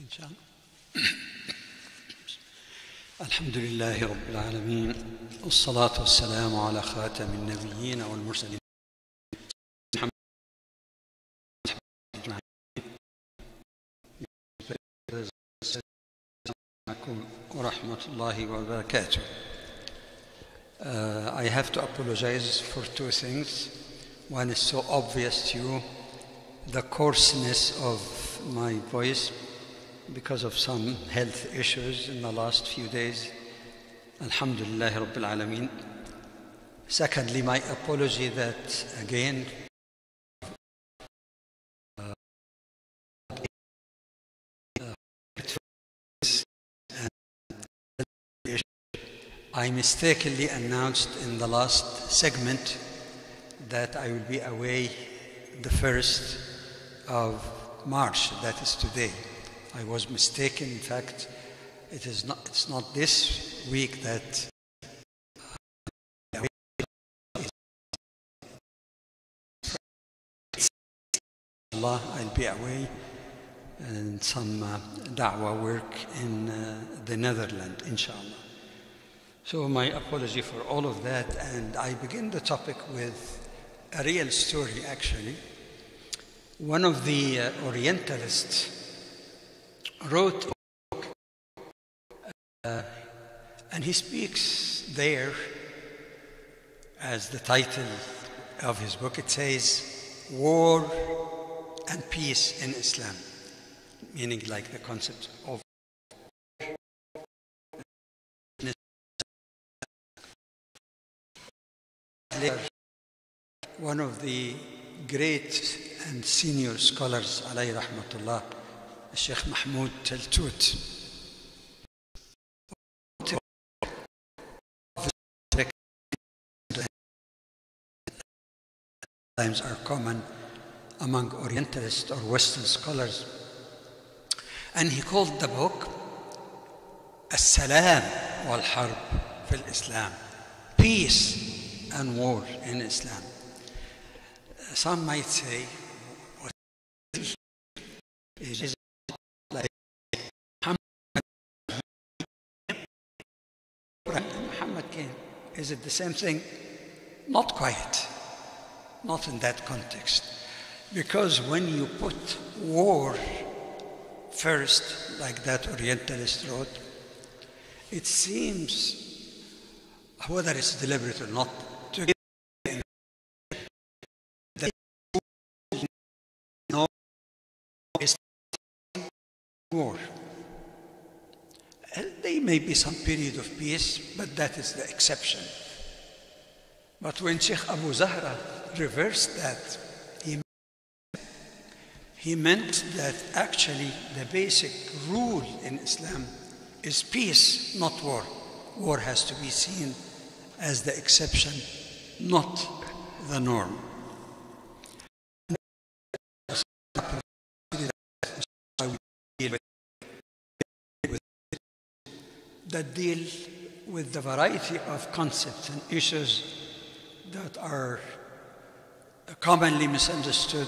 إن شاء الله. الحمد لله رب العالمين، والصلاة والسلام على خاتم النبيين والمرسلين ورحمة الله وبركاته. I have to apologize for two things. One is so obvious to you, the coarseness of my voice because of some health issues in the last few days. Alhamdulillah Rabbil Alameen. Secondly, my apology that again I mistakenly announced in the last segment that I will be away the 1st of March, that is today. I was mistaken. In fact, it's not this week that Allah, I'll be away and some da'wah work in the Netherlands, inshallah. So my apology for all of that, and I begin the topic with a real story actually. One of the Orientalists wrote a book, and he speaks there, as the title of his book, it says, War and Peace in Islam, meaning like the concept of one of the great and senior scholars, alayhi rahmatullah, Sheikh Mahmoud Taltut, times are common among Orientalists or Western scholars. And he called the book As-Salam wal-Harb fil Islam, Peace and War in Islam. Some might say, what is like Muhammad came? Is it the same thing? Not quite. Not in that context. Because when you put war first, like that Orientalist wrote, it seems, whether it's deliberate or not, to give the no is war. There may be some period of peace, but that is the exception. But when Sheikh Abu Zahra reversed that, he meant that actually the basic rule in Islam is peace, not war. War has to be seen as the exception, not the norm. That deal with the variety of concepts and issues that are commonly misunderstood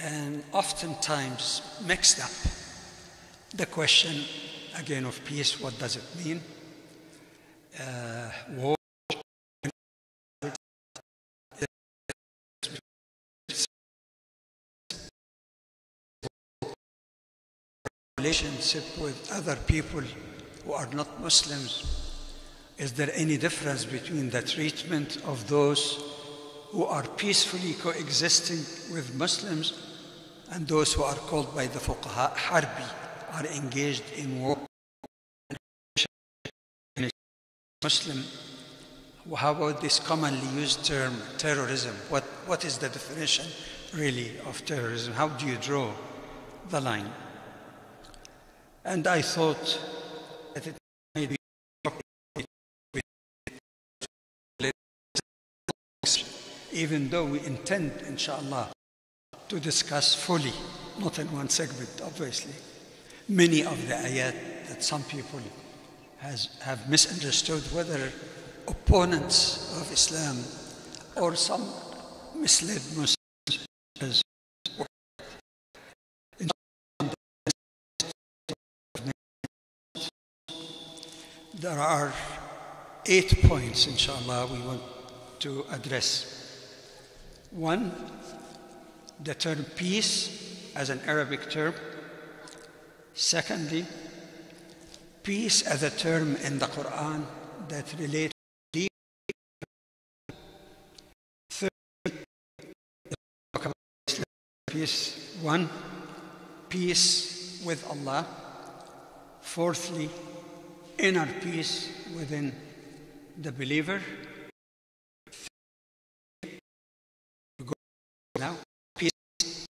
and oftentimes mixed up. The question, again, of peace, what does it mean? War, relationship with other people who are not Muslims. Is there any difference between the treatment of those who are peacefully coexisting with Muslims and those who are called by the fuqaha harbi, are engaged in war? Muslim, how about this commonly used term, terrorism? What is the definition really of terrorism? How do you draw the line? And I thought that it may be even though we intend, inshallah, to discuss fully, not in one segment, obviously, many of the ayat that some people have misunderstood, whether opponents of Islam or some misled Muslims. there are 8 points, inshallah, we want to address. One, the term peace as an Arabic term. Secondly, peace as a term in the Quran that relates to peace. One, peace with Allah. Fourthly, inner peace within the believer. Now, peace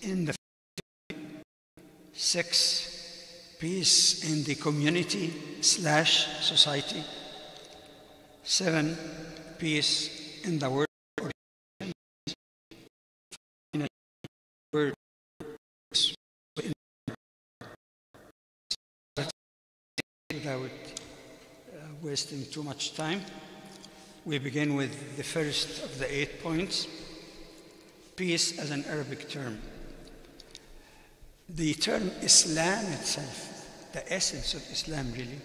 in the family. 6, peace in the community / society. 7, peace in the world. Without wasting too much time, we begin with the first of the 8 points, peace as an Arabic term. The term Islam itself, the essence of Islam really,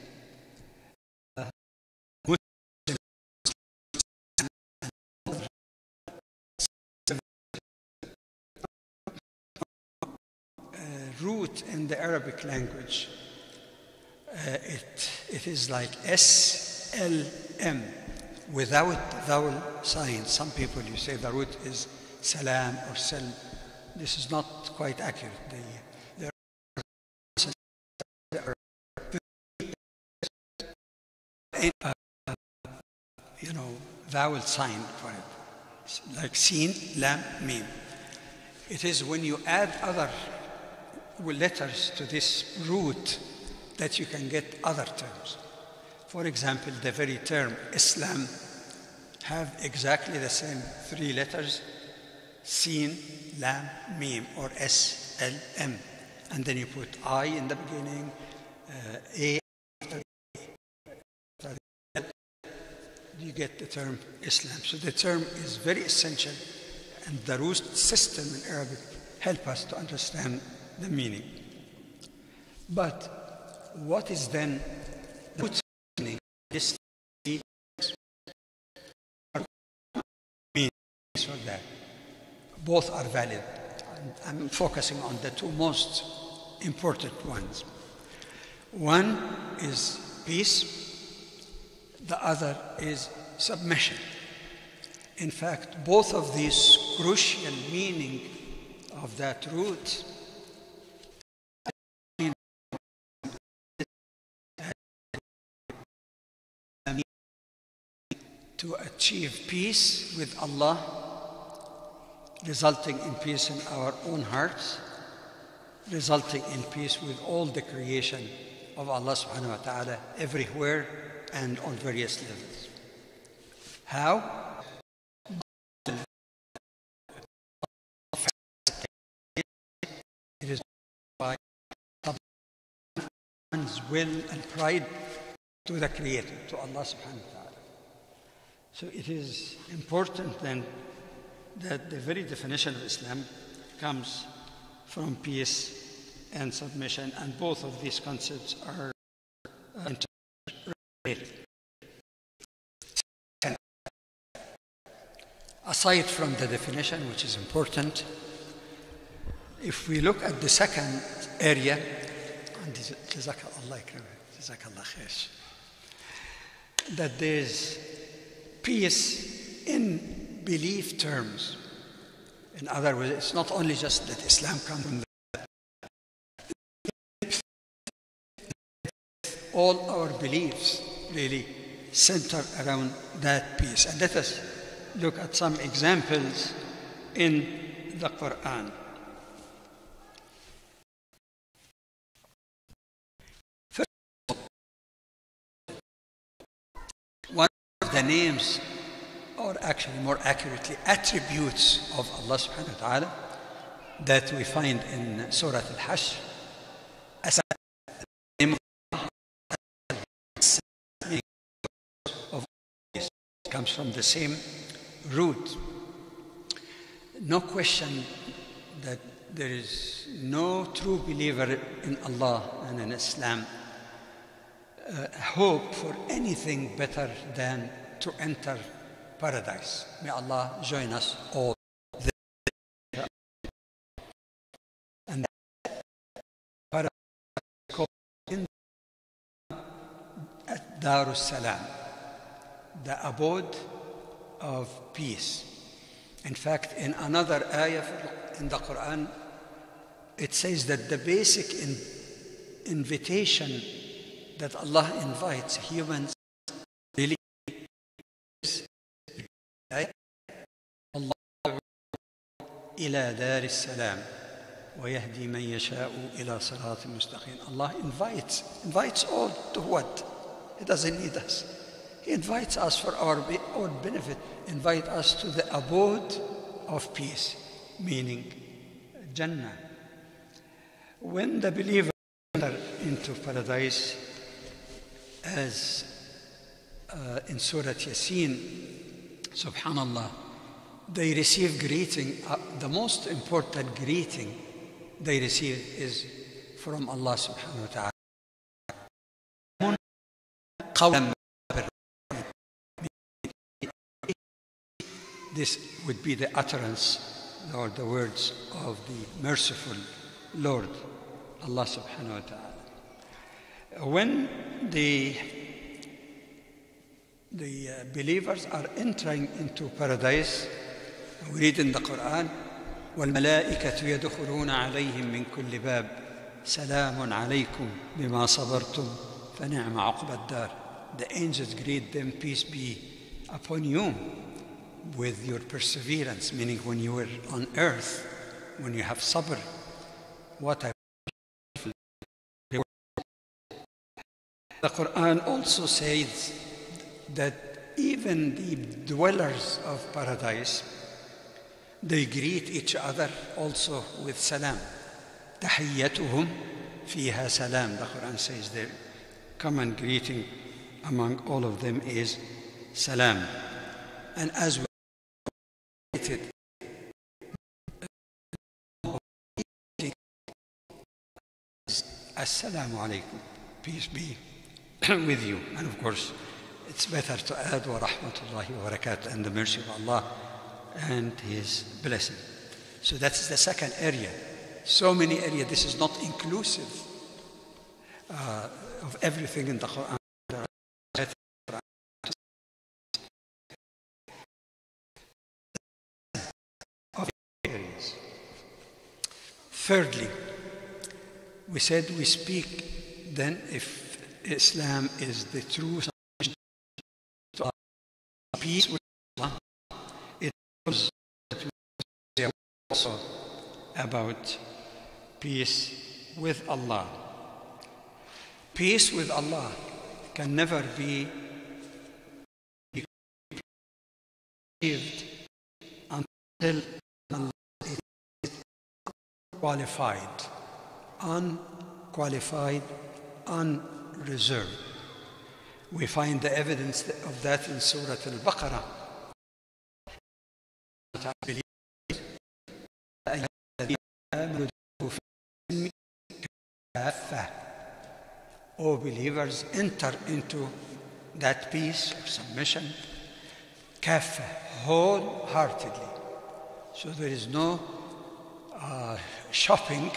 root in the Arabic language. It is like SLM without vowel sign. Some people, you say the root is salam or sal. This is not quite accurate. There are vowel sign for it, like sin, lam, mim. It is when you add other letters to this root that you can get other terms. For example, the very term Islam have exactly the same 3 letters, sin, lam, mim, or S, L, M. And then you put I in the beginning, A after you get the term Islam. So the term is very essential, and the root system in Arabic help us to understand the meaning. But what is then the root meaning? This means for that. Both are valid. I'm focusing on the 2 most important ones. One is peace, the other is submission. In fact, both of these crucial meaning of that root to achieve peace with Allah, resulting in peace in our own hearts, resulting in peace with all the creation of Allah subhanahu wa ta'ala everywhere and on various levels. How? It is by one's will and pride to the Creator, to Allah subhanahu wa ta'ala. So it is important then that the very definition of Islam comes from peace and submission, and both of these concepts are interrelated. Aside from the definition, which is important, if we look at the second area, that there's peace in belief terms. In other words, it's not only just that Islam comes from all our beliefs really center around that peace. And let us look at some examples in the Quran. First, one of the names, or actually more accurately, attributes of Allah subhanahu wa ta'ala that we find in Surah Al-Hashr as a name of peace. It comes from the same root. No question that there is no true believer in Allah and in Islam hope for anything better than to enter paradise. May Allah join us all there. And paradise is called in Darus Salam, the abode of peace. In fact, in another ayah in the Quran, it says that the basic invitation that Allah invites humans really is Allah ila dar salam wa yahdi man yasha'u ila sirat mustaqim. Allah invites all to what? He doesn't need us. He invites us for our own benefit, invite us to the abode of peace, meaning Jannah. When the believer enter into paradise, as in Surah Yasin, subhanallah, they receive greeting. The most important greeting they receive is from Allah subhanahu wa ta'ala. This would be the utterance or the words of the merciful Lord, Allah subhanahu wa ta'ala. When the believers are entering into paradise, we read in the Quran, وَالْمَلَائِكَةُ يَدْخُلُونَ عَلَيْهِمْ مِنْ كُلِّ بَابٍ سَلَامٌ عَلَيْكُمْ بِمَا صَبَرْتُمْ فَنِعْمَ عُقْبَى الدَّارِ. The angels greet them, peace be upon you, with your perseverance, meaning when you were on earth, when you have sabr. What a the Quran also says that even the dwellers of paradise, they greet each other also with salam. تحيتهم فيها salam. The Quran says the common greeting among all of them is salam. And as we stated, Assalamu alaikum, peace be with you. And of course, it's better to add wa rahmatullahi wa barakatuh, and the mercy of Allah and His blessing. So that's the second area. So many areas. This is not inclusive of everything in the Quran. Thirdly, we said we speak then if Islam is the true peace with Allah. It was also about peace with Allah. Peace with Allah can never be achieved until Allah is unqualified, unreserved. We find the evidence of that in Surah Al-Baqarah. O believers, enter into that peace of submission, kaffa, wholeheartedly. So there is no shopping.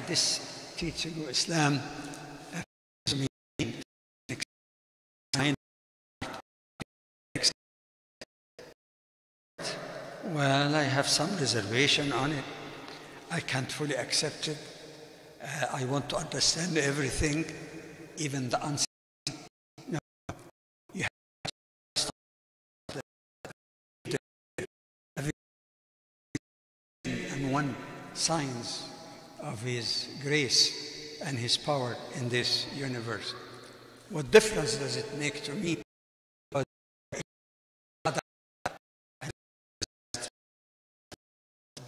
This teaching of Islam well, I have some reservation on it. I can't fully accept it. I want to understand everything, even the unseen. No, you have to start and one signs of His grace and His power in this universe. What difference does it make to me?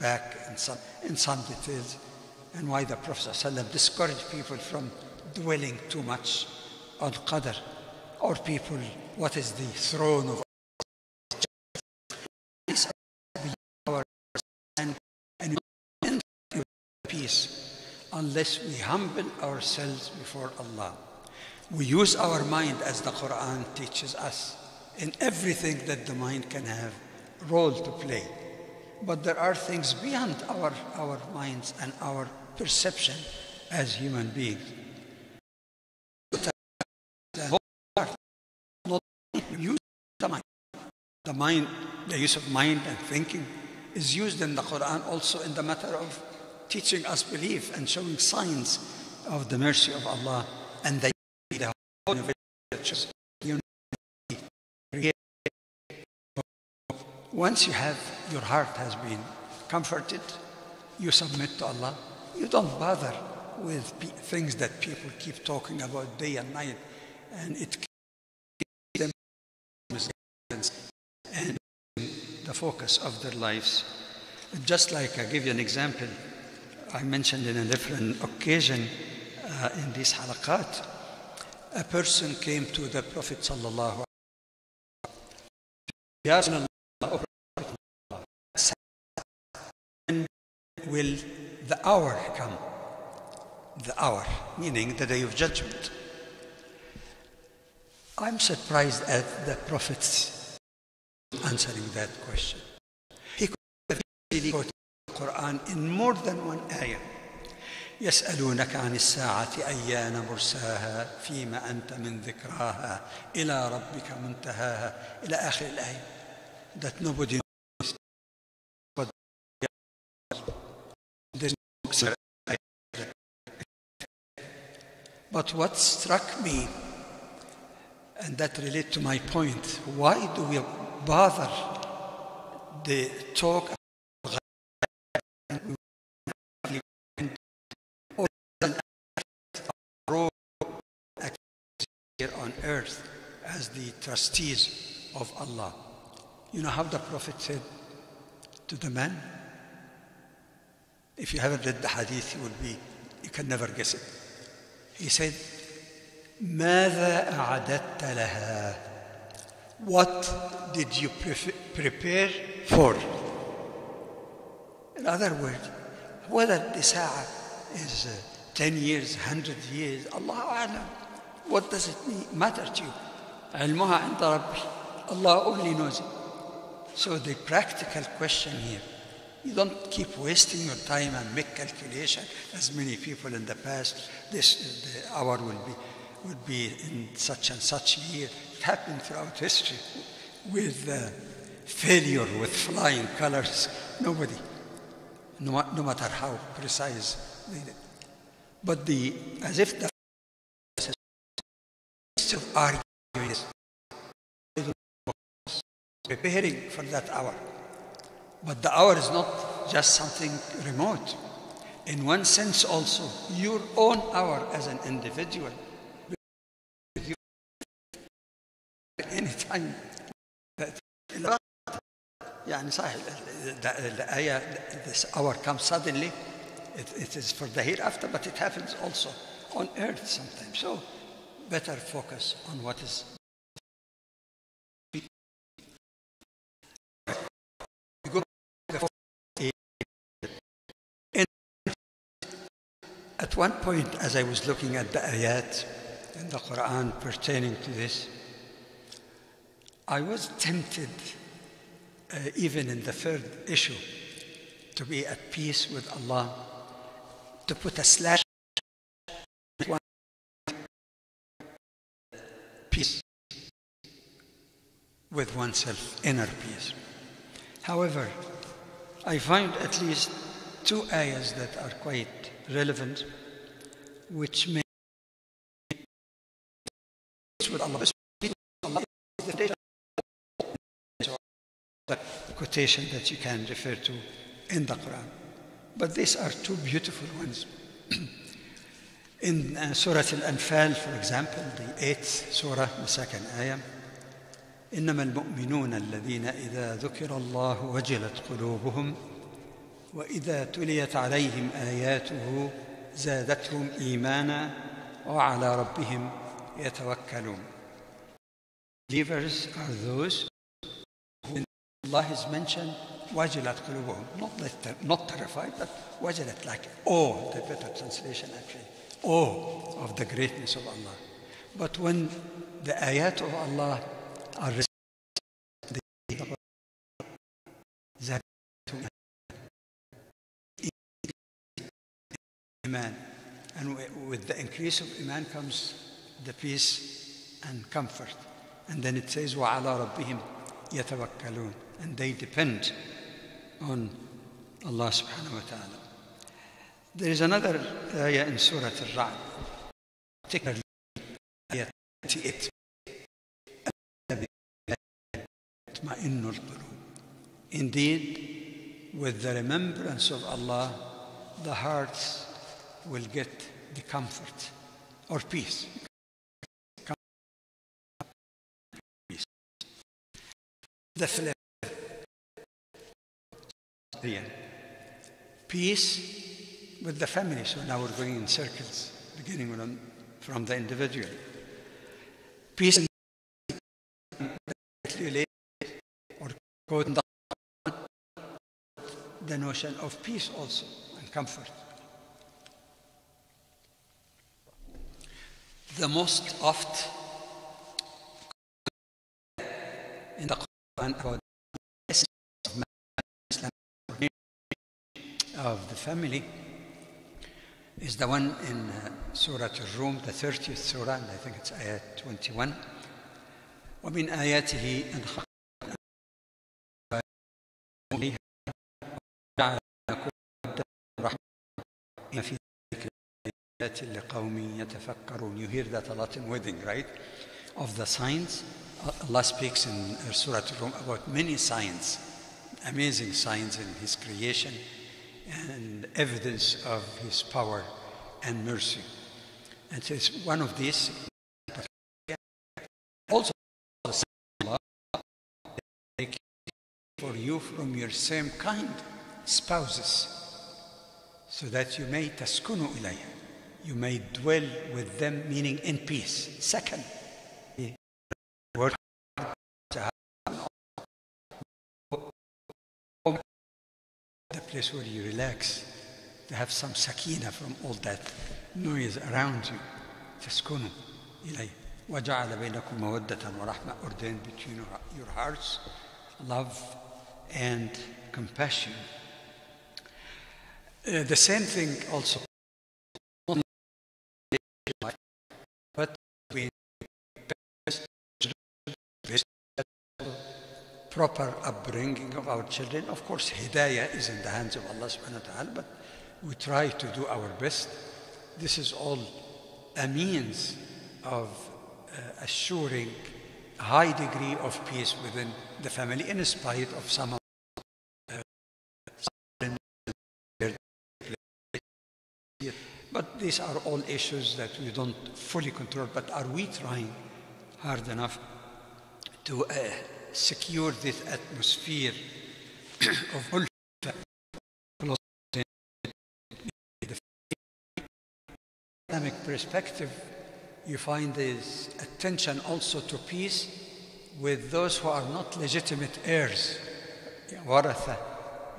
Back in some details, and why the Prophet ﷺ discouraged people from dwelling too much on Qadr, or people, what is the throne of our and peace, unless we humble ourselves before Allah. We use our mind as the Quran teaches us in everything that the mind can have role to play. But there are things beyond our minds and our perception as human beings. Not use the mind. The mind, the use of mind and thinking is used in the Quran also in the matter of teaching us belief and showing signs of the mercy of Allah and the once you have, your heart has been comforted, you submit to Allah, you don't bother with things that people keep talking about day and night, and it keeps them and the focus of their lives. Just like I give you an example, I mentioned in a different occasion in these halaqat, a person came to the Prophet sallallahu alaihi wasallam. When will the hour come? The hour, meaning the day of judgment. I'm surprised at the Prophet's answering that question. He could have easily quoted the Quran in more than one ayah. يسألونك عن الساعة أيان مرساها فيما أنت من ذكراها إلى ربك منتهاها إلى آخر الآية. That nobody knows. But But what struck me, and that relates to my point, why do we bother the talk here on earth as the trustees of Allah? You know how the Prophet said to the man? If you haven't read the hadith, you can never guess it. He said, ماذا أعددت لها? What did you prepare for? In other words, whether the sa'a is 10 years, 100 years, Allahu A'lam, what does it matter to you? علمها عند ربي. Allah only knows it. So the practical question here, you don't keep wasting your time and make calculation as many people in the past. The hour will be in such and such year. It happened throughout history with failure, with flying colors. Nobody, no matter how precise they did. But as if the of arguing is preparing for that hour. But the hour is not just something remote. In one sense also, your own hour as an individual. Any time that يعني صحيح الآية, this hour comes suddenly, it is for the hereafter, but it happens also on earth sometimes. So better focus on what is. At one point, as I was looking at the ayat in the Quran pertaining to this, I was tempted, even in the third issue, to be at peace with Allah, to put a slash peace with oneself, inner peace. However, I find at least two ayahs that are quite relevant, which may with Allah. The quotation that you can refer to in the Quran. But these are two beautiful ones. In Surah Al-Anfal, for example, the 8th surah, the second ayah, إنما المؤمنون الذين إذا ذكر الله وجلت قلوبهم وإذا تليت عليهم آياته زادتهم إيمانا وعلى ربهم يتوكلون. Believers are those who Allah has mentioned وجلت قلوبهم, not terrified, but وجلت, like awe, the better translation actually, awe of the greatness of Allah. But when the ayat of Allah are recited, that iman, and with the increase of iman comes the peace and comfort. And then it says, وَعَلَىٰ رَبِّهِمْ يَتَوَكَّلُونَ, and they depend on Allah subhanahu wa ta'ala. There is another ayah in Surah Al-Ra'd, particularly ayah 38. Indeed, with the remembrance of Allah, the hearts will get the comfort or peace. The flesh. Peace with the family. So now we're going in circles, beginning from the individual. Peace or quote the notion of peace also and comfort. The most oft in the Quran about of the family is the one in Surah Al-Rum, the 30th Surah, and I think it's ayat 21. وَمِنْ آيَاتِهِ أَنْ خَلَقَ لِقَوْمٍ. You hear that a lot in wedding, right? Of the signs, Allah speaks in Surah Al-Rum about many signs, amazing signs in His creation and evidence of His power and mercy. And so it's one of these. Also, Allah for you from your same kind, spouses, so that you may taskunu ilayha, you may dwell with them, meaning in peace. Second, work the place where you relax, to have some sakina from all that noise around you. Taskunu ilayha. وَجَعَلَ بَيْنَكُمْ مَوَدَّةً وَرَحْمَةً, ordained between your hearts love and compassion. The same thing also, but we proper upbringing of our children. Of course, hidayah is in the hands of Allah subhanahu wa ta'ala, but we try to do our best. This is all a means of assuring a high degree of peace within the family, in spite of some of but these are all issues that we don't fully control. But are we trying hard enough to secure this atmosphere of Islamic perspective? You find this attention also to peace with those who are not legitimate heirs. وَرَثَ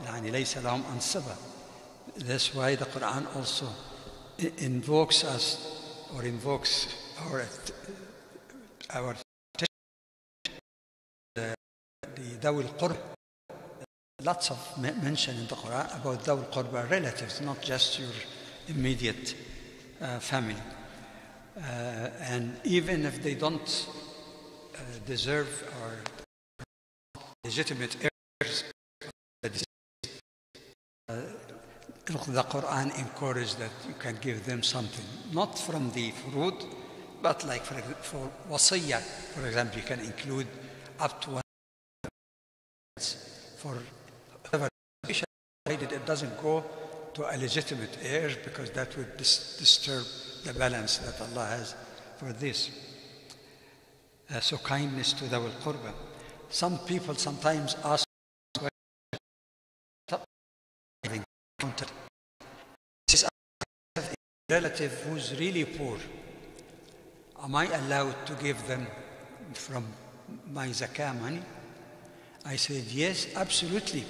يعني لَيْسَ لَهُمْ أَنْصِبَةٌ. That's why the Quran also invokes us, or invokes our the Dawil Qurb. Lots of mention in the Quran about Dawil Qurba, relatives, not just your immediate family. And even if they don't deserve or legitimate heirs, the Quran encourages that you can give them something, not from the furud, but like for wasiyah, for example, you can include up to 1 for whatever it doesn't go to a legitimate heir, because that would disturb the balance that Allah has for this. So kindness to Dhawil Qurba. Some people sometimes ask, this is a relative who's really poor. Am I allowed to give them from my zakah money? I said, yes, absolutely.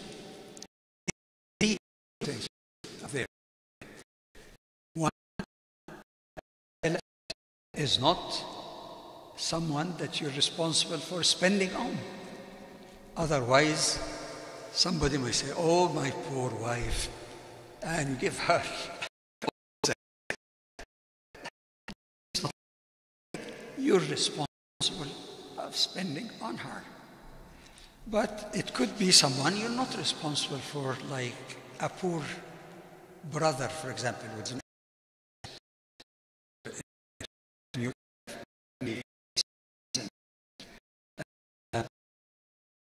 One is not someone that you're responsible for spending on. Otherwise, somebody may say, oh, my poor wife, and you give her. You're responsible of spending on her. But it could be someone you're not responsible for, like a poor brother, for example, with an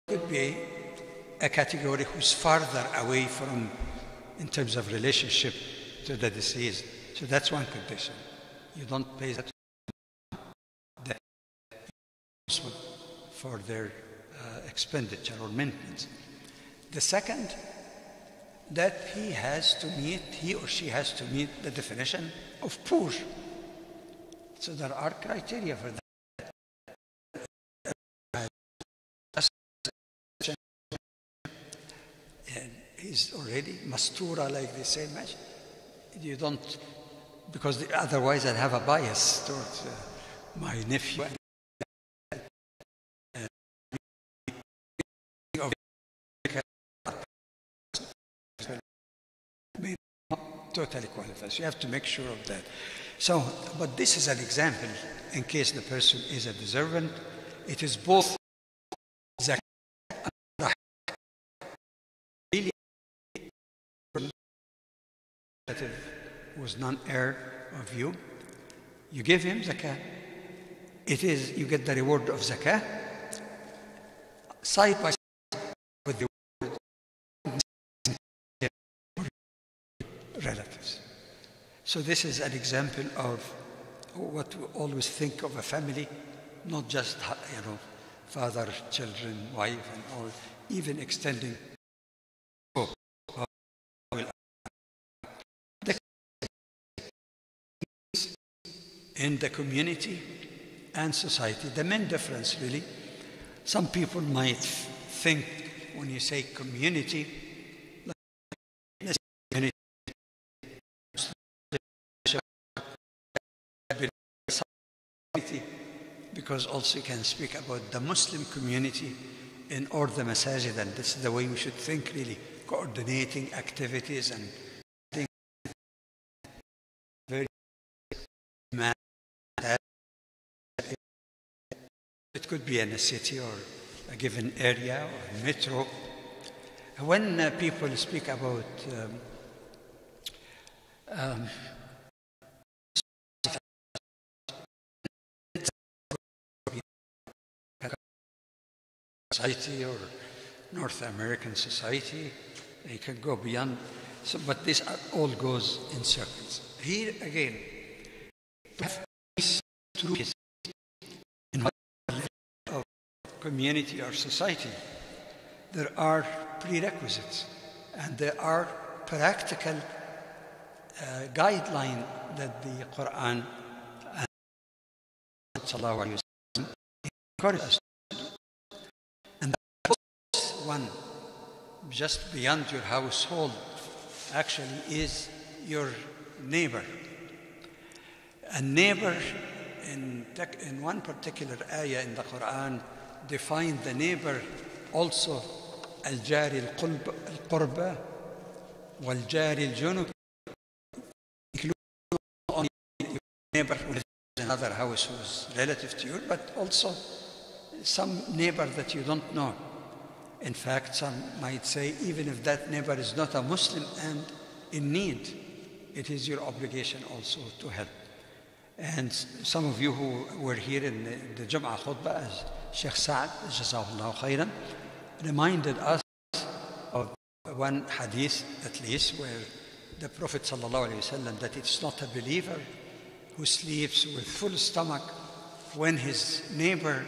could be a category who's farther away from, in terms of relationship to the deceased. So that's one condition. You don't pay that for their expenditure or maintenance. The second, that he or she has to meet the definition of poor. So there are criteria for that. And he's already mastura, like they say, much. You don't, because otherwise I'd have a bias towards my nephew. Totally qualifies. You have to make sure of that. So, but this is an example in case the person is a deserving. It is both zakat and really was non-heir of you. You give him zakah. It is, you get the reward of zakah side by side with the relatives. So this is an example of what we always think of a family, not just, father, children, wife, and all, even extending in the community and society. The main difference, really, some people might think when you say community, because also you can speak about the Muslim community in all the masajid, and this is the way we should think, really, coordinating activities and very it could be in a city or a given area or a metro. When people speak about society or North American society, they can go beyond. So, but this all goes in circles. Here again, in of community or society, there are prerequisites and there are practical guidelines that the Quran and encourage us. One just beyond your household actually is your neighbor. A neighbor in one particular ayah in the Quran defined the neighbor also al-jari al-qurba wal-jari al-junub, including only your neighbor who lives in another house who is relative to you, but also some neighbor that you don't know. In fact, some might say, even if that neighbor is not a Muslim and in need, it is your obligation also to help. And some of you who were here in the Jum'ah khutbah, as Sheikh Sa'ad, Jazahullah khairan, reminded us of one hadith, at least, where the Prophet ﷺ, that it's not a believer who sleeps with full stomach when his neighbor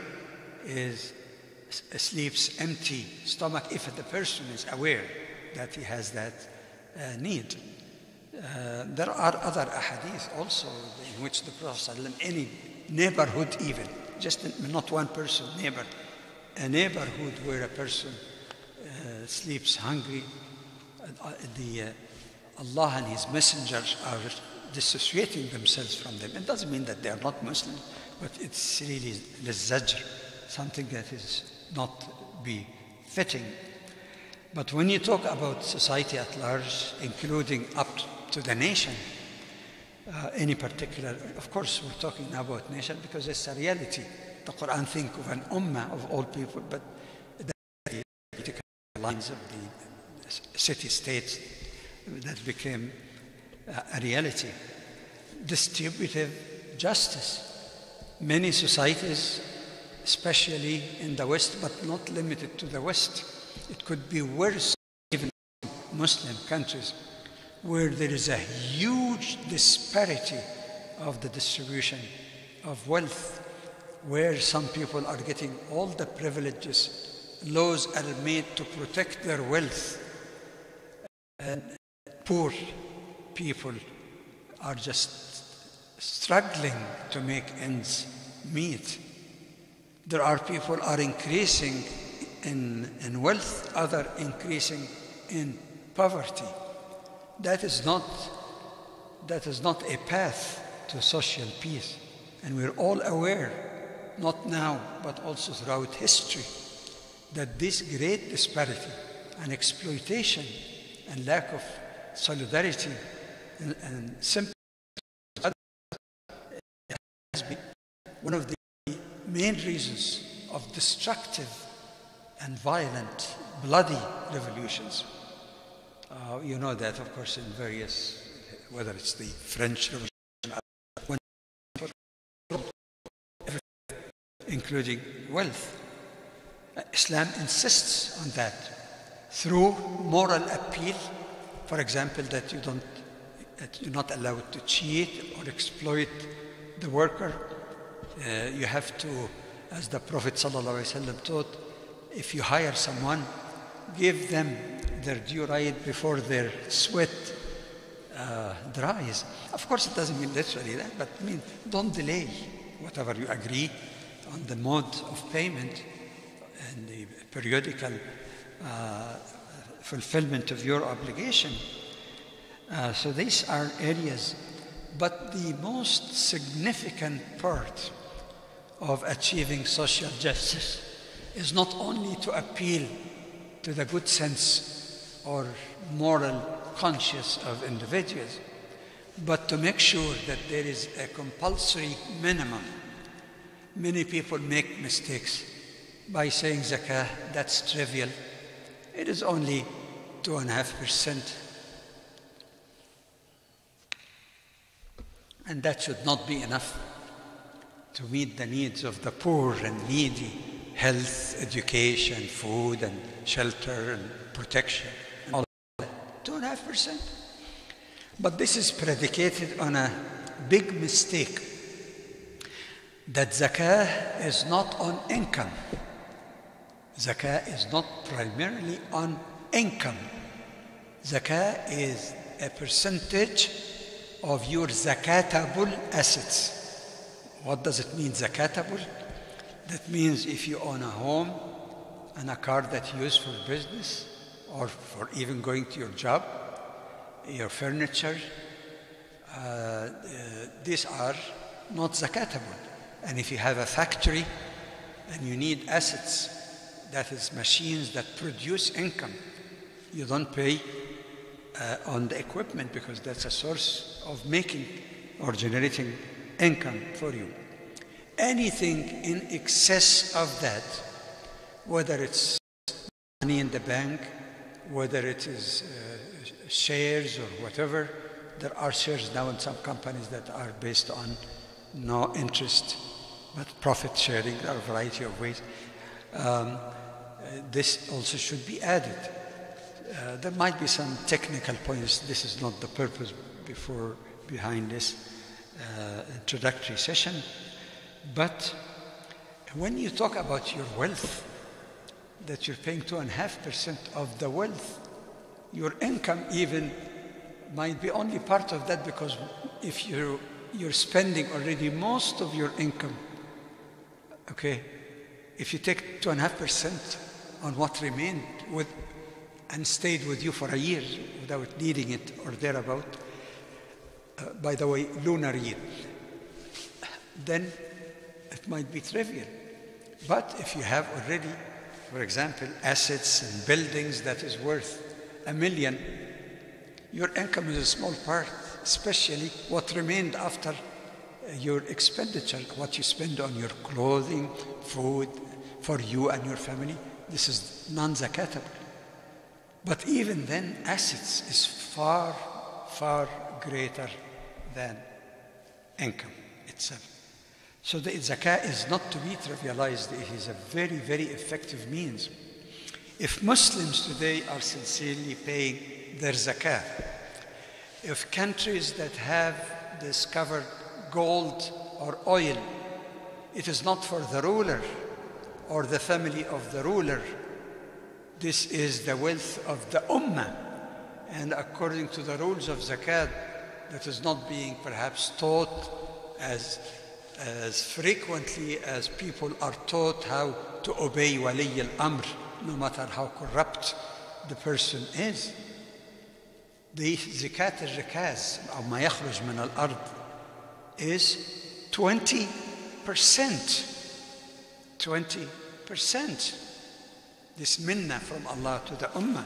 sleeps empty stomach, if the person is aware that he has that need. There are other ahadith also in which the Prophet ﷺ, any neighborhood even, just not one person, neighbor, a neighborhood where a person sleeps hungry, Allah and His messengers are dissociating themselves from them. It doesn't mean that they are not Muslim, but it's really للزجر, something that is not befitting. But when you talk about society at large, including up to the nation, any particular, of course we're talking now about nation because it's a reality. The Quran thinks of an ummah of all people, but the political lines of the city-states that became a reality. Distributive justice. Many societies, especially in the West, but not limited to the West, it could be worse even in Muslim countries, where there is a huge disparity of the distribution of wealth, where some people are getting all the privileges. Laws are made to protect their wealth, and poor people are just struggling to make ends meet. There are people are increasing in wealth, other increasing in poverty. That is not a path to social peace. And we're all aware, not now, but also throughout history, that this great disparity and exploitation and lack of solidarity and sympathy has been one of the main reasons of destructive and violent, bloody revolutions. You know that, of course, in various, whether it's the French Revolution, including wealth. Islam insists on that through moral appeal, for example, that you're not allowed to cheat or exploit the worker. You have to, as the Prophet ﷺ taught, if you hire someone, give them their due right before their sweat dries. Of course, it doesn't mean literally that, but I mean, don't delay whatever you agree on the mode of payment and the periodical fulfillment of your obligation. So these are areas, but the most significant part of achieving social justice is not only to appeal to the good sense or moral conscience of individuals, but to make sure that there is a compulsory minimum. Many people make mistakes by saying zakah, that's trivial. It is only 2.5%. And that should not be enough to meet the needs of the poor and needy, health, education, food, and shelter, and protection, and all of that. 2.5%. But this is predicated on a big mistake, that zakah is not on income. Zakah is not primarily on income. Zakah is a percentage of your zakatable assets. What does it mean, zakatable? That means if you own a home and a car that you use for business or for even going to your job, your furniture, these are not zakatable. And if you have a factory and you need assets, that is machines that produce income, you don't pay on the equipment because that's a source of making or generating income for you. Anything in excess of that, whether it's money in the bank, whether it is shares or whatever, there are shares now in some companies that are based on no interest, but profit sharing. There are a variety of ways. This also should be added. There might be some technical points. This is not the purpose behind this introductory session. But when you talk about your wealth, that you're paying 2.5% of the wealth, your income even might be only part of that, because if you're spending already most of your income, okay, if you take 2.5% on what remained and stayed with you for a year without needing it or thereabout, by the way, lunar year, then it might be trivial. But if you have already, for example, assets and buildings that is worth $1 million, your income is a small part, especially what remained after your expenditure, what you spend on your clothing, food, for you and your family. This is non-zakatable. But even then, assets is far, far greater than income itself. So the zakah is not to be trivialized. It is a very, very effective means. If Muslims today are sincerely paying their zakah, if countries that have discovered gold or oil, it is not for the ruler or the family of the ruler. This is the wealth of the Ummah. And according to the rules of zakat, that is not being perhaps taught as frequently as people are taught how to obey wali al-amr, no matter how corrupt the person is. The zakat al-rikaz, أو ما يخرج من الأرض, is 20%. 20%. This minna from Allah to the Ummah.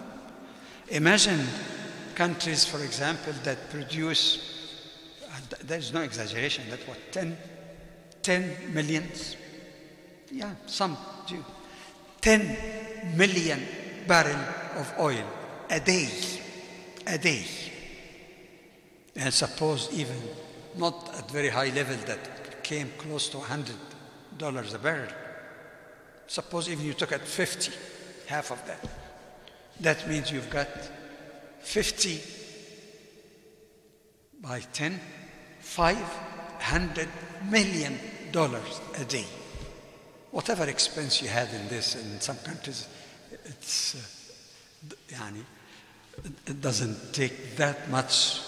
Imagine countries, for example, that produce, there's no exaggeration, that what, 10 millions? Yeah, some do. 10 million barrels of oil a day. A day. And suppose even not at very high level that came close to $100 a barrel. Suppose even you took at 50, half of that. That means you've got 50 by 10, $500 million a day. Whatever expense you had in this, in some countries, it doesn't take that much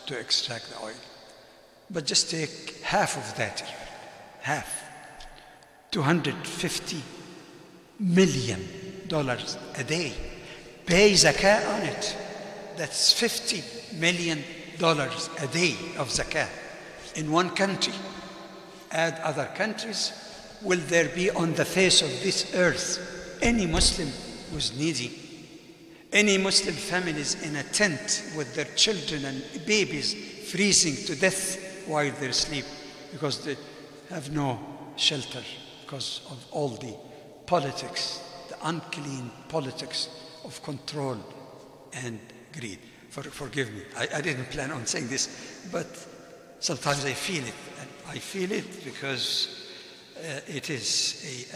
to extract the oil. But just take half of that, half, $250 million a day. Pay zakah on it. That's $50 million a day of zakah in one country. Add other countries. Will there be on the face of this earth any Muslim who's needy? Any Muslim families in a tent with their children and babies freezing to death while they're asleep because they have no shelter because of all the politics, the unclean politics of control and greed. Forgive me, I didn't plan on saying this, but sometimes I feel it. And I feel it because it is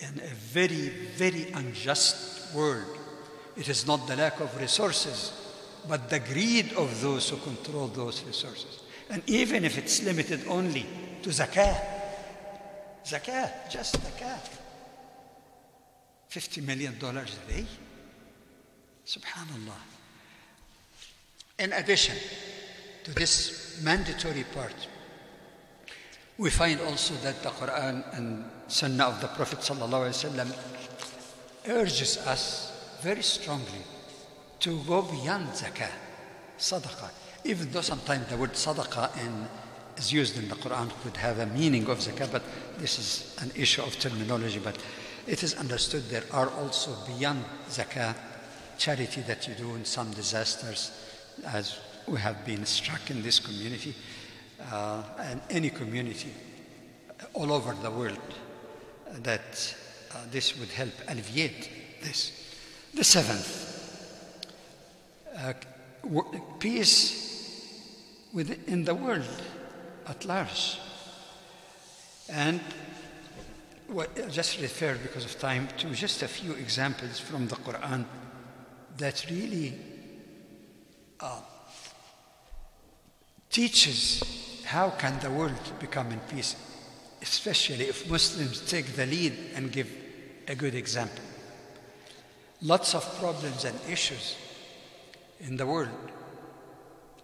a very, very unjust world. It is not the lack of resources, but the greed of those who control those resources. And even if it's limited only to zakah, just zakah, $50 million a day, subhanallah. In addition to this mandatory part, we find also that the Quran and Sunnah of the Prophet ﷺ urges us very strongly to go beyond zakah, sadaqah. Even though sometimes the word sadaqah is used in the Quran could have a meaning of zakah, but this is an issue of terminology. But it is understood there are also beyond zakah charity that you do in some disasters, as we have been struck in this community and any community all over the world, that this would help alleviate this. The seventh, peace within the world at large. And I just refer, because of time, to just a few examples from the Quran that really teaches how can the world become in peace, especially if Muslims take the lead and give a good example. Lots of problems and issues in the world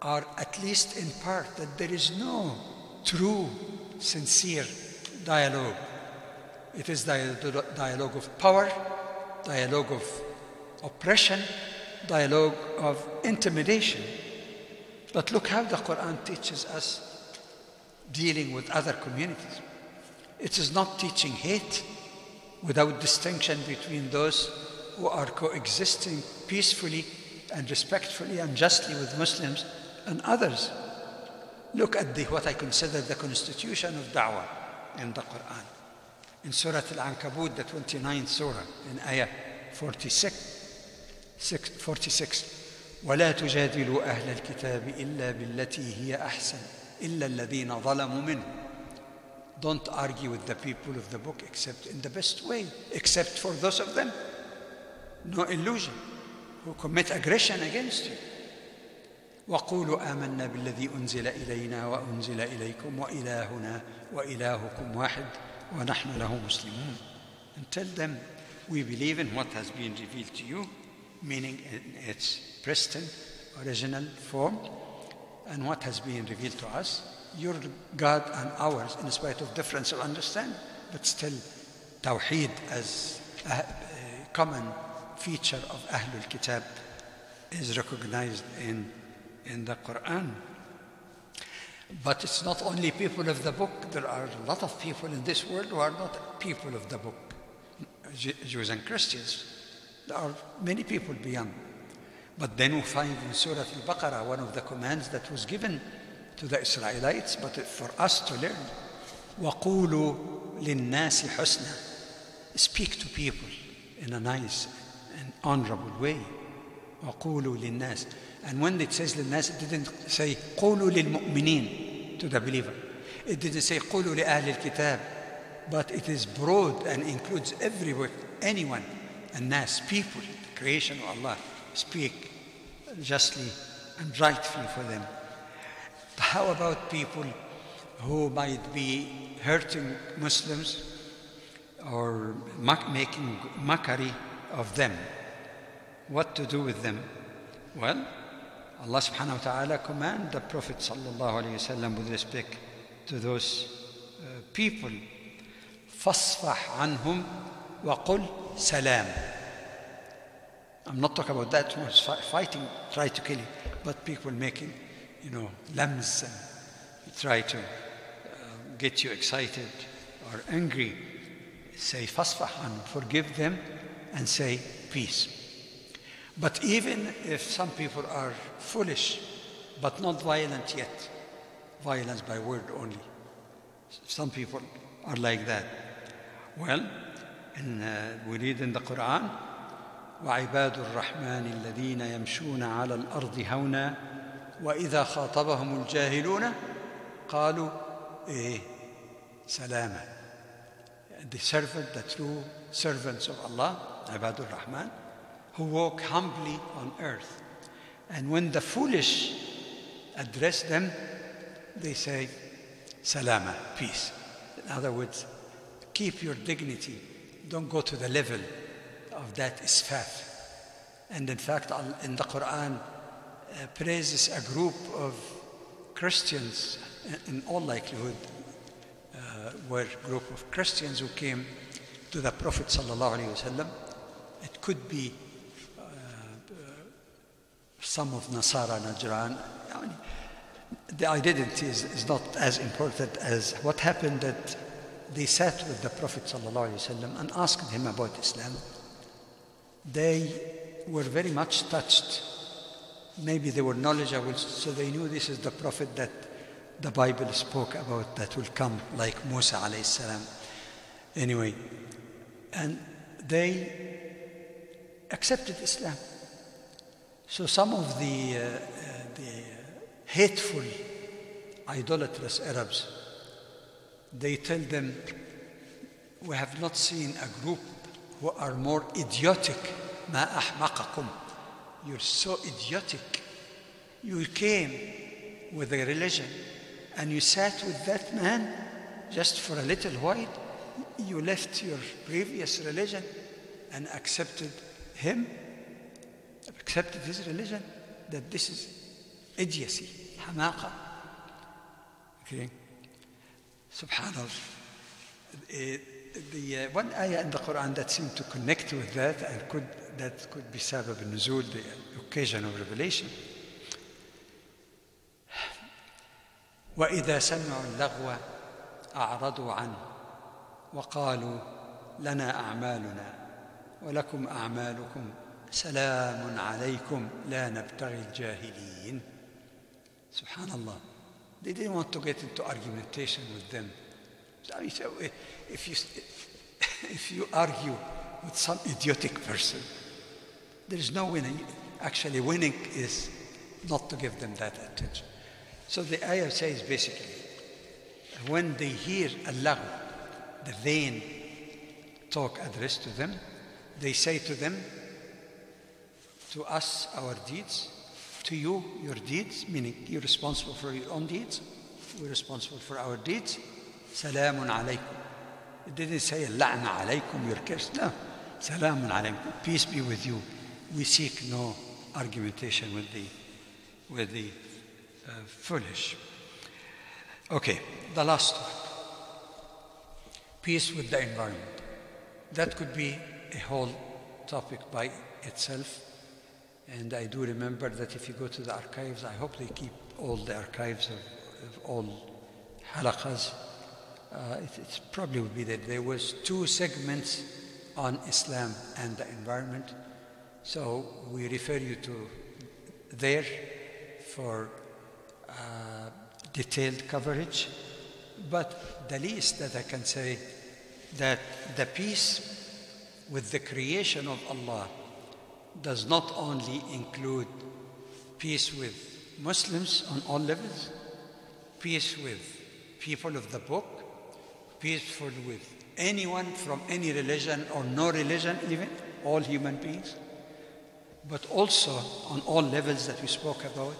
are, at least in part, that there is no true, sincere dialogue. It is dialogue of power, dialogue of oppression, dialogue of intimidation. But look how the Quran teaches us dealing with other communities. It is not teaching hate without distinction between those who are coexisting peacefully and respectfully and justly with Muslims and others. Look at what I consider the constitution of da'wah in the Quran. In Surah Al-Ankabut, the 29th surah, in ayah 46. ولا تجادلوا أهل الكتاب إلا بالتي هي أحسن إلا الذين ظلموا منهم. Don't argue with the people of the book except in the best way, except for those of them, no illusion, who commit aggression against you. وقولوا آمنا بالذي أنزل إلينا وأنزل إليكم وإلهنا وإلهكم واحد ونحن له مسلمون. And tell them, we believe in what has been revealed to you, meaning in its pristine, original form, and what has been revealed to us, your God and ours, in spite of difference of understanding, but still Tawheed as a common feature of Ahlul Kitab is recognized in the Quran. But it's not only people of the book. There are a lot of people in this world who are not people of the book. Jews and Christians. There are many people beyond. But then we find in Surah Al-Baqarah one of the commands that was given to the Israelites, but for us to learn. وَقُولُوا لِلنَّاسِ حُسْنًا. Speak to people in a nice and honorable way. وَقُولُوا لِلنَّاسِ. And when it says لِلنَّاسِ, it didn't say قُولُوا لِلْمُؤْمِنِينَ, to the believer. It didn't say قُولُوا لِأَهْلِ الْكِتَابِ. But it is broad and includes everyone, anyone, and nas, people, the creation of Allah. Speak justly and rightfully for them. How about people who might be hurting Muslims or making mockery of them? What to do with them? Well, Allah subhanahu wa ta'ala command the Prophet sallallahu alayhi wa sallam with respect to those people. فَاصْفَحْ عَنْهُمْ وَقُلْ سَلَامٌ. I'm not talking about that who is fighting, try to kill you, but people making, lams and try to get you excited or angry. Say, فَاصْفَحْ عَنْهُمْ, forgive them and say peace. But even if some people are foolish, but not violent yet, violence by word only, some people are like that. Well, we read in the Quran, وعباد الرحمن الذين يمشون على الأرض هونا وإذا خاطبهم الجاهلون قالوا سلاما. The true servants of Allah, عباد الرحمن, who walk humbly on earth. And when the foolish address them, they say, salama, peace. In other words, keep your dignity. Don't go to the level of that isfaf. And in fact, in the Quran, praises a group of Christians, in all likelihood, were a group of Christians who came to the Prophet sallallahu alaihi wasallam. It could be some of Nasara Najran. The identity is not as important as what happened, that they sat with the Prophet ﷺ and asked him about Islam. They were very much touched. Maybe they were knowledgeable, so they knew this is the Prophet that the Bible spoke about, that will come like Musa alayhi salam. Anyway, and they accepted Islam. So some of the hateful, idolatrous Arabs, they tell them, we have not seen a group who are more idiotic. ما أحمقكم. You're so idiotic. You came with a religion and you sat with that man just for a little while. You left your previous religion and accepted him, accepted his religion. That this is idiocy, hamaqa. Okay. Subhanallah. The one ayah in the Quran that seemed to connect with that and that could be sabab al-nuzul, the occasion of revelation. وإذا سمعوا اللغو أعرضوا عنه وقالوا لنا أعمالنا ولكم أعمالكم سلام عليكم لا نبتغي الجاهلين. Subhanallah. They didn't want to get into argumentation with them. So if you argue with some idiotic person, there is no winning. Actually, winning is not to give them that attention. So the ayah says basically, when they hear Allah, the vain talk addressed to them, they say to them, to us, our deeds, to you, your deeds, meaning you're responsible for your own deeds, we're responsible for our deeds. Salamun alaykum. It didn't say la'na alaykum, you're cursed. No. Salamun alaykum. Peace be with you. We seek no argumentation with the foolish. Okay, the last one. Peace with the environment. That could be a whole topic by itself. And I do remember that if you go to the archives, I hope they keep all the archives of all halaqas. It probably would be that there was 2 segments on Islam and the environment. So we refer you to there for detailed coverage. But the least that I can say, that the peace with the creation of Allah does not only include peace with Muslims on all levels, peace with people of the book, peaceful with anyone from any religion or no religion even, all human beings, but also on all levels that we spoke about,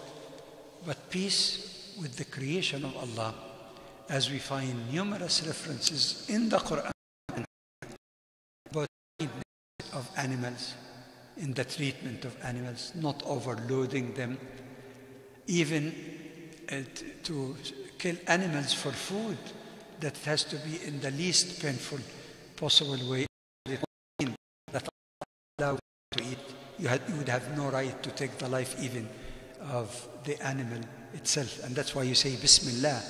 but peace with the creation of Allah, as we find numerous references in the Quran about the of animals, in the treatment of animals, not overloading them, even to kill animals for food, that has to be in the least painful possible way. That allowed to eat, you would have no right to take the life even of the animal itself, and that's why you say Bismillah.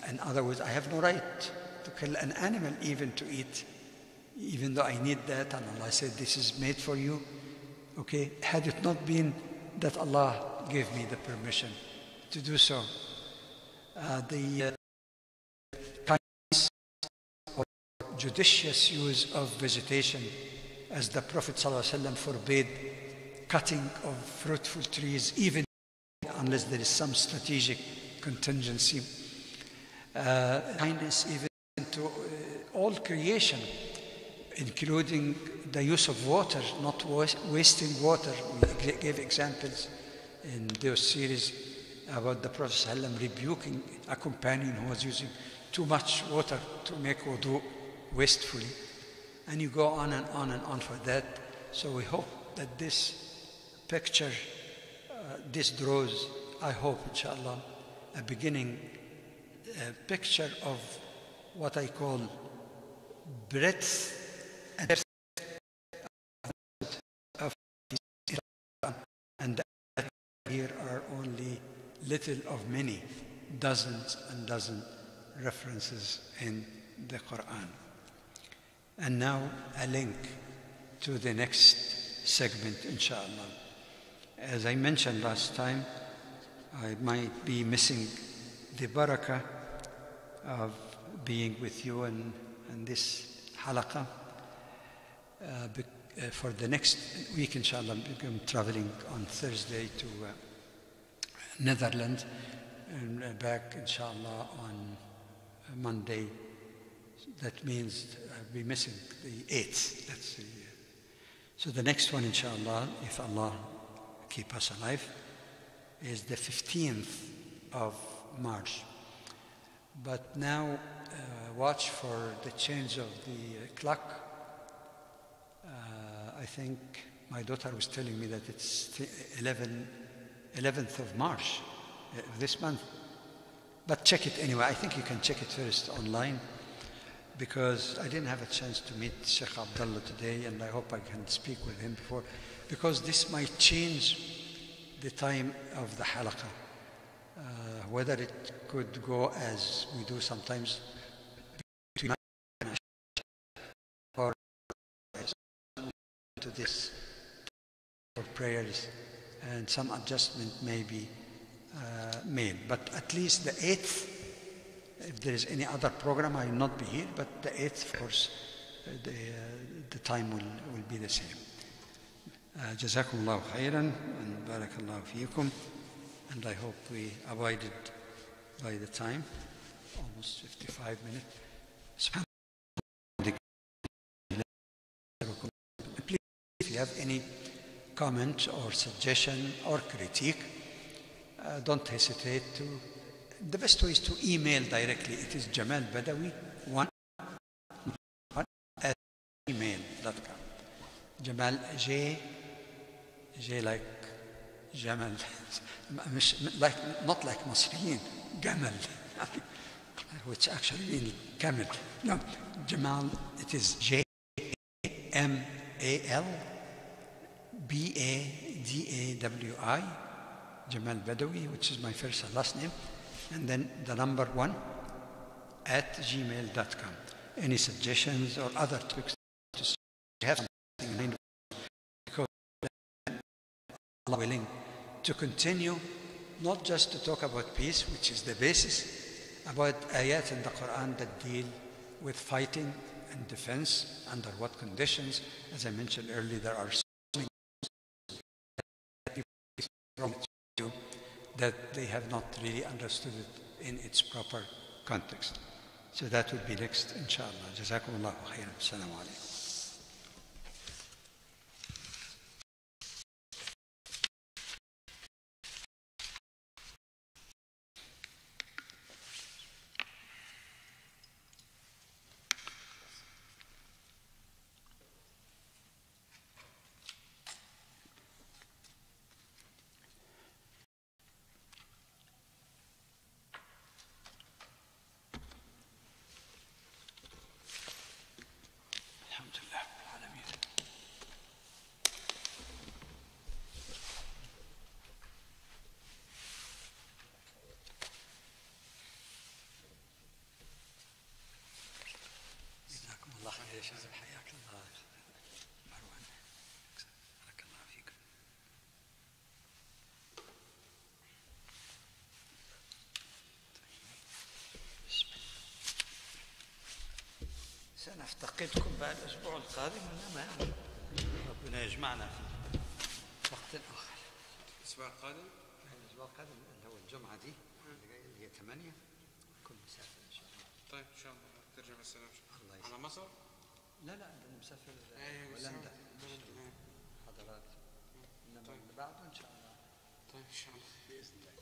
In other words, I have no right to kill an animal even to eat, even though I need that, and Allah said this is made for you. Okay, had it not been that Allah gave me the permission to do so, the kindness or judicious use of vegetation, as the Prophet ﷺ forbade cutting of fruitful trees, even unless there is some strategic contingency. Kindness even to all creation, including the use of water, not wasting water. We gave examples in those series about the Prophet ﷺ rebuking a companion who was using too much water to make wudu wastefully. And you go on and on and on for that. So we hope that this picture, this draws, I hope, inshallah, a beginning, a picture of what I call breadth and depth of Islam, and that here are only little of many, dozens and dozens references in the Quran. And now a link to the next segment, inshallah. As I mentioned last time, I might be missing the barakah of being with you in this halaqah. For the next week, inshallah, I'm traveling on Thursday to Netherlands and back, inshallah, on Monday. That means I'll be missing the 8th. So the next one, inshallah, if Allah keep us alive, is the 15th of March. But now watch for the change of the clock. I think my daughter was telling me that it's 11th of March this month. But check it anyway. I think you can check it first online, because I didn't have a chance to meet Sheikh Abdullah today, and I hope I can speak with him before, because this might change the time of the halaqah. whether it could go as we do sometimes between or to this for prayers, and some adjustment may be made. But at least the 8th, if there is any other program, I will not be here, but the 8th, of course, the time will be the same. جزاكم الله خيرا and بارك الله فيكم, and I hope we abided by the time, almost 55 minutes. Please, if you have any comment or suggestion or critique, don't hesitate to. The best way is to email directly. It is Jamal Badawi 1 at email.com. Jamal J like Jamal, not like Masriyin, Gamal, which actually means camel. No, Jamal, it is JamalBadawi, Jamal Badawi, which is my first and last name, and then the number 1 at gmail.com. Any suggestions or other topics to have something in mind, because Allah willing to continue, not just to talk about peace, which is the basis, about ayat in the Quran that deal with fighting and defense, under what conditions. As I mentioned earlier, there are so many that they have not really understood it in its proper context. So that would be next, inshallah. Jazakum Allahu khairan. Assalamu alaikum. حياك الله مروان، بارك الله فيكم. سنفتقدكم بعد الأسبوع القادم، إنما ربنا يجمعنا في وقت آخر. الأسبوع القادم؟ الأسبوع القادم اللي هو الجمعة دي اللي هي 8 كل مسافر إن شاء الله. طيب إن شاء الله ترجع بالسلامة. الله يسلمك. على مصر؟ لا أنا مسافر هولندا حضرات، إنما اللي بعده إن شاء الله. طيب إن شاء الله بإذن الله.